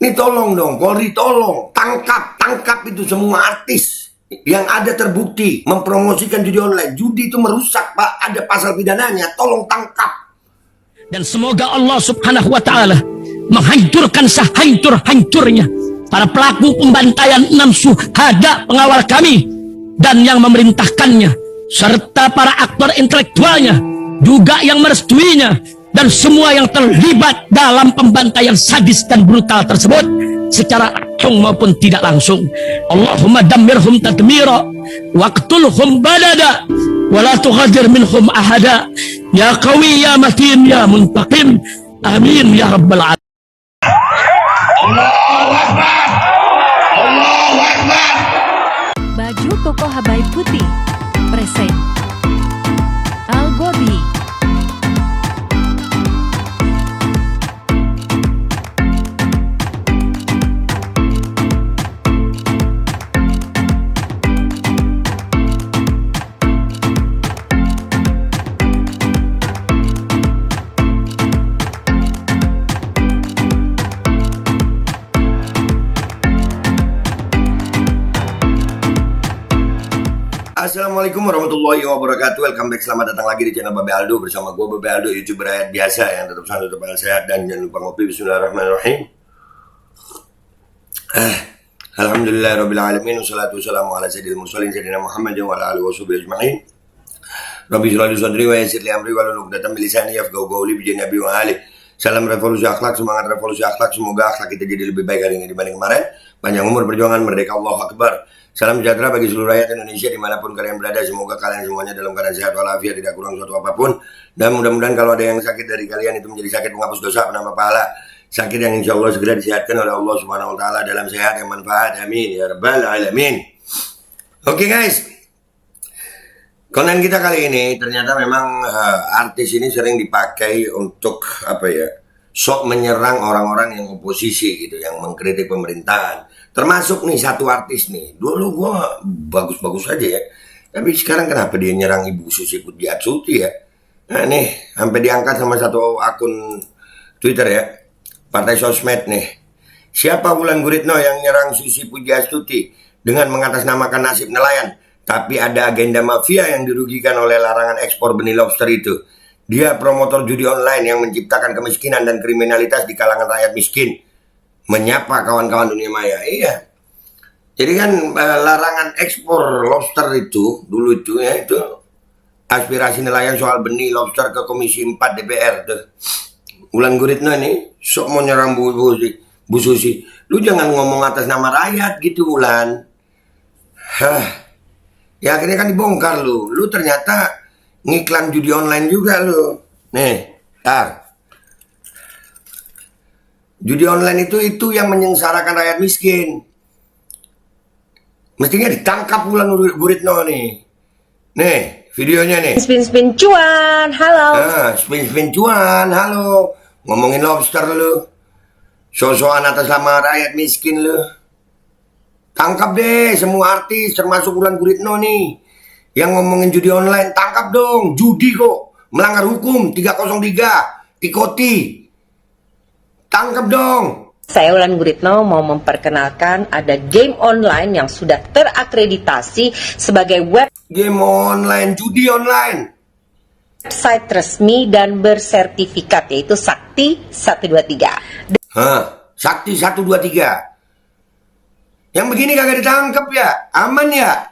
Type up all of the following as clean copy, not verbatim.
Nih tolong dong, Polri tolong. Tangkap itu semua artis yang ada terbukti mempromosikan judi online. Judi itu merusak, Pak. Ada pasal pidananya. Tolong tangkap. Dan semoga Allah subhanahu wa ta'ala menghancurkan sehancur-hancurnya para pelaku pembantaian 6 syuhada pengawal kami dan yang memerintahkannya, serta para aktor intelektualnya juga yang merestuinya, dan semua yang terlibat dalam pembantaian sadis dan brutal tersebut secara langsung maupun tidak langsung. Allahumma dammirhum tadmira waqtulhum balada wala tughadir minhum ahada ya qawi ya matin ya muntaqim amin ya rabbal alamin. Allahu Akbar. Allahu Akbar. Baju koko Habaib putih present Al-Godi. Assalamualaikum warahmatullahi wabarakatuh. Welcome back, selamat datang lagi di channel Babe Aldo. Bersama gue Babe Aldo, YouTuber rakyat biasa yang tetap selalu tetap sehat. Dan jangan lupa ngopi. Bismillahirrahmanirrahim. Alhamdulillahirrabbilalamin. Wassalatu wassalamu ala sayyidil mursalin sayyidina Muhammad wa ala alihi washabihi ajma'in. Rabbi shrah li sadri wa yassir li amri wahlul 'uqdatam min lisani yafqahu qawli bi nabi wa ali. Salam revolusi akhlak, semangat revolusi akhlak. Semoga akhlak kita jadi lebih baik hari ini dibanding kemarin. Panjang umur, perjuangan, merdeka, Allahu Akbar. Salam sejahtera bagi seluruh rakyat Indonesia dimanapun kalian berada. Semoga kalian semuanya dalam keadaan sehat walafiat, tidak kurang suatu apapun. Dan mudah-mudahan kalau ada yang sakit dari kalian itu menjadi sakit penghapus dosa, penambah pahala. Sakit yang insya Allah segera disehatkan oleh Allah Subhanahu Wa Taala dalam sehat yang manfaat. Amin ya rabbal alamin. Oke guys, konten kita kali ini ternyata memang artis ini sering dipakai untuk apa ya? Sok menyerang orang-orang yang oposisi gitu, yang mengkritik pemerintahan. Termasuk nih satu artis nih, dulu gua bagus-bagus aja ya, tapi sekarang kenapa dia nyerang Ibu Susi Pujiastuti ya? Nah nih, sampai diangkat sama satu akun Twitter ya, partai sosmed nih. Siapa Wulan Guritno yang nyerang Susi Pujiastuti dengan mengatasnamakan nasib nelayan, tapi ada agenda mafia yang dirugikan oleh larangan ekspor benih lobster itu. Dia promotor judi online yang menciptakan kemiskinan dan kriminalitas di kalangan rakyat miskin. Menyapa kawan-kawan dunia maya. Iya. Jadi kan larangan ekspor lobster itu dulu itu ya, itu aspirasi nelayan soal benih lobster ke Komisi 4 DPR tuh. Wulan Guritno ini sok mau nyerang Bu Susi. Lu jangan ngomong atas nama rakyat gitu, Wulan. Ya akhirnya kan dibongkar lu. Lu ternyata ngiklan judi online juga lu. Nih, tar. Judi online itu yang menyengsarakan rakyat miskin. Mestinya ditangkap Wulan Guritno nih. Nih, videonya nih. Spin cuan, halo. Spin cuan, halo. Ngomongin lobster lu. So-soan atas nama rakyat miskin lu. Tangkap deh semua artis termasuk Wulan Guritno nih. Yang ngomongin judi online, tangkap dong. Judi kok, melanggar hukum 303, Tikoti. Tangkap dong. Saya Wulan Guritno mau memperkenalkan ada game online yang sudah terakreditasi sebagai Game online, judi online. website resmi dan bersertifikat, yaitu Sakti 123. Sakti 123. Yang begini kagak ditangkap ya? Aman ya?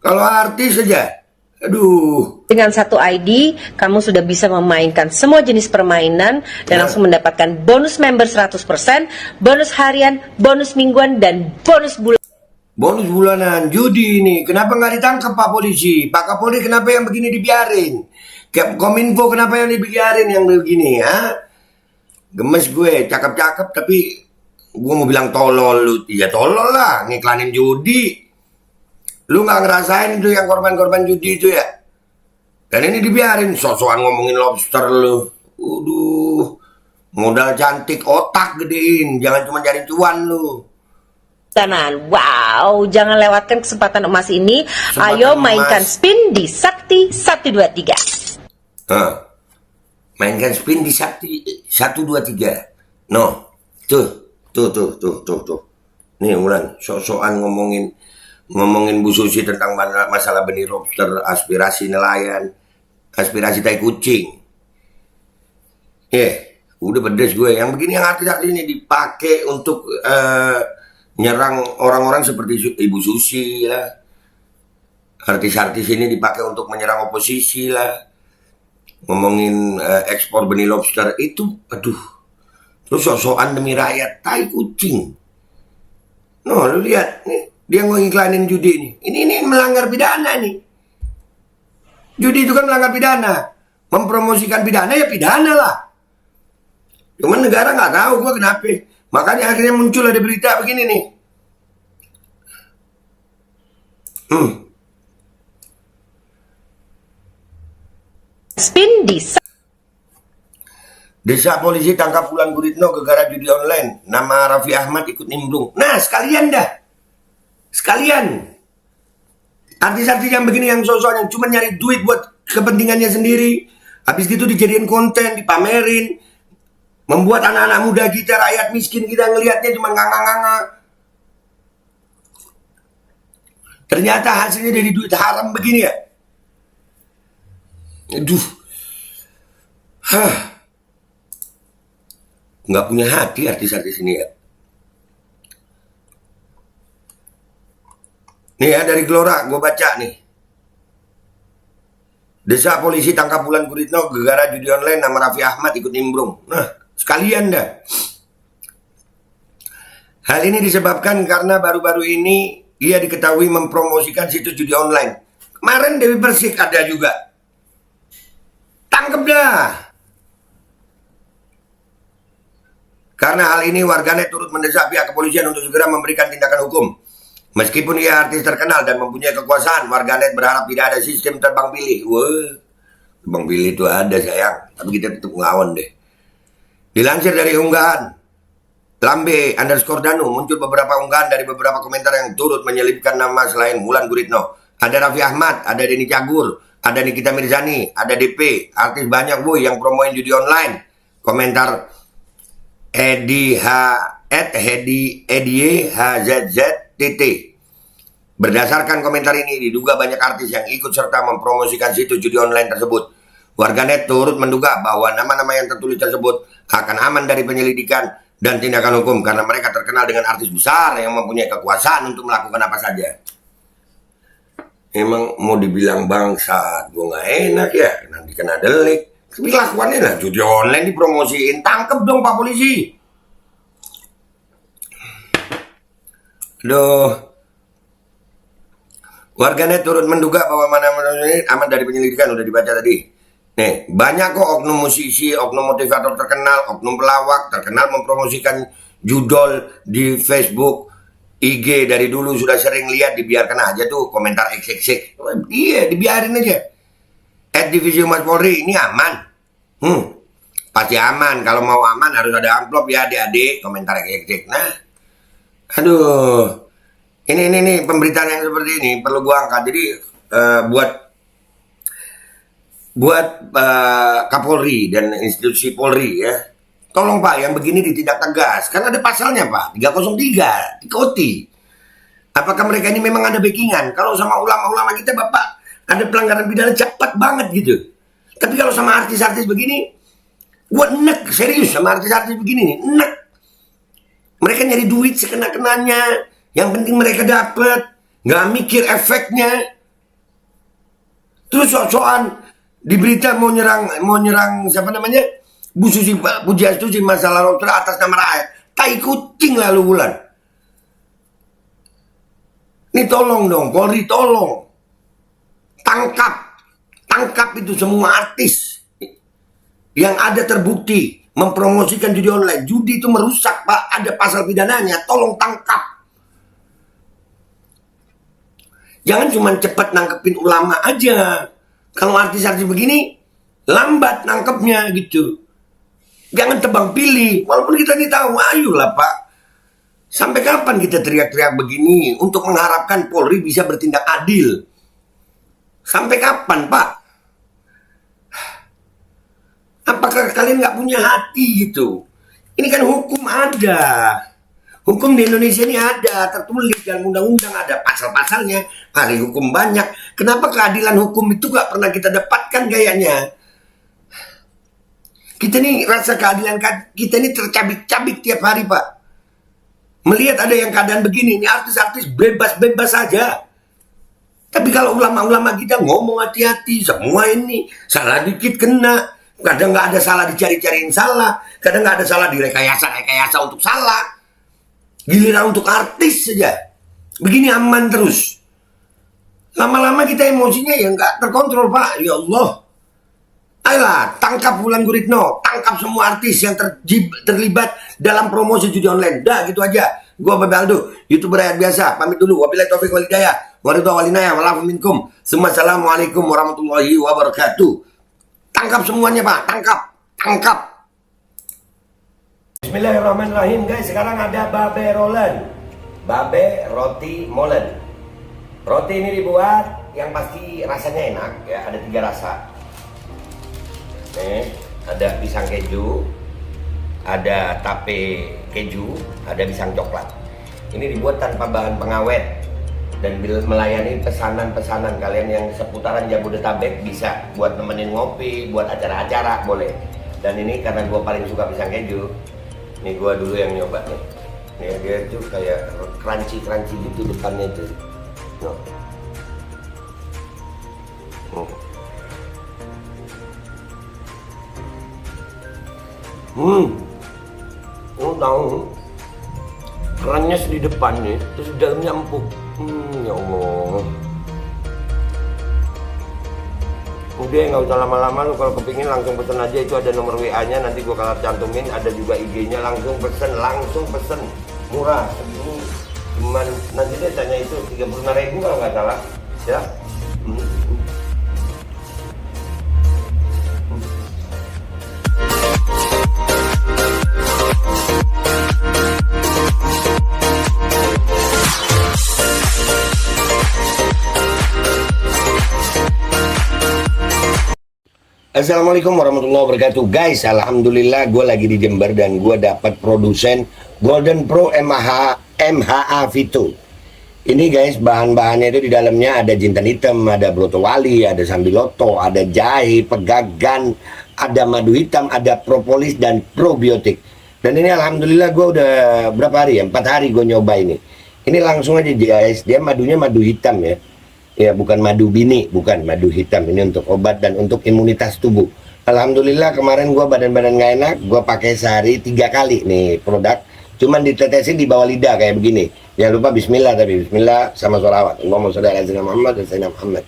Kalau artis saja, aduh. Dengan satu ID, kamu sudah bisa memainkan semua jenis permainan dan langsung mendapatkan bonus member 100%, bonus harian, bonus mingguan, dan bonus bulan. Bonus bulanan, judi ini. Kenapa nggak ditangkap Pak Polisi? Pak Kapolri kenapa yang begini dibiarin? Kominfo kenapa yang dibiarin yang begini? Gemes gue, cakep-cakep tapi gue mau bilang tolol lu. Ya tolol lah, ngiklanin judi. Lu nggak ngerasain itu yang korban-korban judi itu ya? Dan ini dibiarin, sok-sokan ngomongin lobster lu. Modal cantik, otak gedein, jangan cuma cari cuan lu. Wow, jangan lewatkan kesempatan emas ini. Ayo mainkan spin di Sakti 123. Mainkan spin di Sakti 123. No, tuh. Nih Wulan, sok-sokan ngomongin Bu Susi tentang masalah benih lobster, aspirasi nelayan, aspirasi tai kucing. Udah pedes gue. Yang begini yang artis-artis ini dipakai untuk nyerang orang-orang seperti Ibu Susi lah. Artis-artis ini dipakai untuk menyerang oposisi lah. Ngomongin ekspor benih lobster itu, aduh. Terus sok-sokan demi rakyat, tai kucing. No, lu lihat nih, dia ngiklanin judi nih. Ini melanggar pidana nih. Judi itu kan melanggar pidana. Mempromosikan pidana ya pidana lah. Cuman negara nggak tahu gua kenapa. Makanya akhirnya muncul ada berita begini nih. Spin di Desa polisi tangkap Wulan Guritno gegara judi online. Nama Raffi Ahmad ikut nimbrung. Nah, sekalian dah. Sekalian. Artis-artis yang begini yang sosok yang cuma nyari duit buat kepentingannya sendiri. Habis gitu dijadiin konten, dipamerin. Membuat anak-anak muda kita, rakyat miskin kita ngelihatnya cuma nganga-nganga. Ternyata hasilnya dari duit haram begini ya. Aduh. Nggak punya hati artis-artis ini ya. Nih ya dari Gelora, gue baca nih. Desa polisi tangkap Wulan Guritno gegara judi online nama Raffi Ahmad ikut nimbrung. Nah, sekalian dah. Hal ini disebabkan karena baru-baru ini ia diketahui mempromosikan situs judi online. Kemarin Dewi Persik ada juga. Tangkep dah. Karena hal ini warganet turut mendesak pihak kepolisian untuk segera memberikan tindakan hukum. Meskipun ia artis terkenal dan mempunyai kekuasaan, warganet berharap tidak ada sistem terbang pilih. Wah, terbang pilih itu ada sayang, tapi kita tetap ngelawan deh. Dilansir dari unggahan Lambe_Danu, muncul beberapa unggahan dari beberapa komentar yang turut menyelipkan nama selain Wulan Guritno. Ada Raffi Ahmad, ada Denny Cagur, ada Nikita Mirzani, ada DP, artis banyak boy yang promoin judi online. Komentar HZZTT. Berdasarkan komentar ini, diduga banyak artis yang ikut serta mempromosikan situs judi online tersebut. Warganet turut menduga bahwa nama-nama yang tertulis tersebut akan aman dari penyelidikan dan tindakan hukum karena mereka terkenal dengan artis besar yang mempunyai kekuasaan untuk melakukan apa saja. Emang mau dibilang bangsa, gue nggak enak ya, nanti kena delik. Tapi lakuannya lah, judi online dipromosiin, tangkep dong Pak Polisi. Aduh. Warganet turut menduga bahwa mana-mana ini aman dari penyelidikan, udah dibaca tadi. Nih, banyak kok oknum musisi, oknum motivator terkenal, oknum pelawak terkenal mempromosikan judol di Facebook, IG dari dulu sudah sering lihat, dibiarkan aja tuh komentar eksek. Iya, dibiarin aja. Divisi Humas Polri ini aman. Pasti aman. Kalau mau aman harus ada amplop ya adik-adik. Komentar eksek. Nah, aduh. Ini pemberitaan yang seperti ini perlu gua angkat. Jadi buat Kapolri dan institusi Polri ya. Tolong Pak, yang begini ditindak tegas. Karena ada pasalnya Pak, 303, Tikoti. Apakah mereka ini memang ada backingan? Kalau sama ulama-ulama kita Bapak ada pelanggaran pidana cepat banget gitu. Tapi kalau sama artis-artis begini, gue enek, serius sama artis-artis begini nih, enek. Mereka nyari duit sekena-kenanya, yang penting mereka dapat, nggak mikir efeknya. Terus sok-sokan di berita mau nyerang siapa namanya? Bu Susi Pujiastuti masalah lobster atas nama rakyat. Tai kucing lalu Wulan. Ini tolong dong, Polri tolong. Tangkap itu semua artis yang ada terbukti mempromosikan judi online. Judi itu merusak Pak, ada pasal pidananya, tolong tangkap. Jangan cuma cepat nangkepin ulama aja. Kalau artis-artis begini lambat nangkepnya gitu. Jangan tebang pilih, walaupun kita ini tahu, ayolah Pak. Sampai kapan kita teriak-teriak begini untuk mengharapkan Polri bisa bertindak adil? Sampai kapan, Pak? Apakah kalian nggak punya hati gitu? Ini kan hukum ada. Hukum di Indonesia ini ada, tertulis dalam undang-undang, ada pasal-pasalnya, ahli hukum banyak. Kenapa keadilan hukum itu gak pernah kita dapatkan kayaknya? Kita ini rasa keadilan kita ini tercabik-cabik tiap hari, Pak. Melihat ada yang keadaan begini, ini artis-artis bebas-bebas saja. Tapi kalau ulama-ulama kita ngomong hati-hati, semua ini salah dikit kena. Kadang nggak ada salah dicari-cariin salah, kadang nggak ada salah direkayasa untuk salah. Giliran untuk artis saja. Begini aman terus. Lama-lama kita emosinya ya nggak terkontrol, Pak. Ya Allah. Ayolah, tangkap Wulan Guritno, tangkap semua artis yang terlibat dalam promosi judi online. Dah, gitu aja. Gua Babe Aldo, YouTuber rakyat biasa. Pamit dulu. Wabillahi taufiq wal hidayah. Waridha walinaya walafu minkum. Assalamualaikum warahmatullahi wabarakatuh. Tangkap semuanya, Pak. Tangkap. Bismillahirrahmanirrahim, guys. Sekarang ada Babe Rolen. Babe Roti Molen. Roti ini dibuat yang pasti rasanya enak ya, ada 3 rasa. Nih, ada pisang keju, ada tape keju, ada pisang coklat. Ini dibuat tanpa bahan pengawet dan melayani pesanan-pesanan kalian yang seputaran Jabodetabek, bisa buat nemenin ngopi, buat acara-acara boleh. Dan ini karena gue paling suka pisang keju, ini gue dulu yang nyoba nih. Nih dia tuh kayak crunchy gitu depannya tuh. No. Tahu kerannya di depan nih, terus di dalamnya empuk. Ya Allah. Udah nggak usah lama-lama, lu kalau kepingin langsung pesen aja, itu ada nomor WA-nya, nanti gua kalau cantumin, ada juga IG-nya, langsung pesen, murah segini, cuman nanti dia tanya itu 35.000 kalau nggak salah, ya. Assalamualaikum warahmatullahi wabarakatuh, guys. Alhamdulillah gue lagi di Jember dan gue dapat produsen Golden Pro MHA Vito. Ini guys, bahan-bahannya itu di dalamnya ada jintan hitam, ada broto wali, ada sambiloto, ada jahe, pegagan, ada madu hitam, ada propolis dan probiotik. Dan ini alhamdulillah gue udah berapa hari ya? 4 hari gue nyoba ini. Ini langsung aja guys, dia madunya madu hitam ya. Ya, bukan madu bini, bukan madu hitam. Ini untuk obat dan untuk imunitas tubuh. Alhamdulillah kemarin gua badan-badan nggak enak, gua pakai sehari 3 kali nih produk. Cuman ditetesin di bawah lidah kayak begini. Jangan lupa bismillah, tapi bismillah sama sholawat. Allahumma sholli ala sayyidina Muhammad dan sayyidina Muhammad.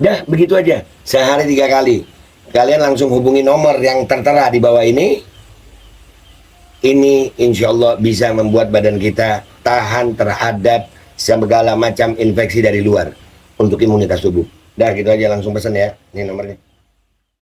Dah, begitu aja. Sehari 3 kali. Kalian langsung hubungi nomor yang tertera di bawah ini. Ini insya Allah bisa membuat badan kita tahan terhadap segala macam infeksi dari luar untuk imunitas tubuh. Dah, gitu aja, langsung pesan ya. Ini nomornya.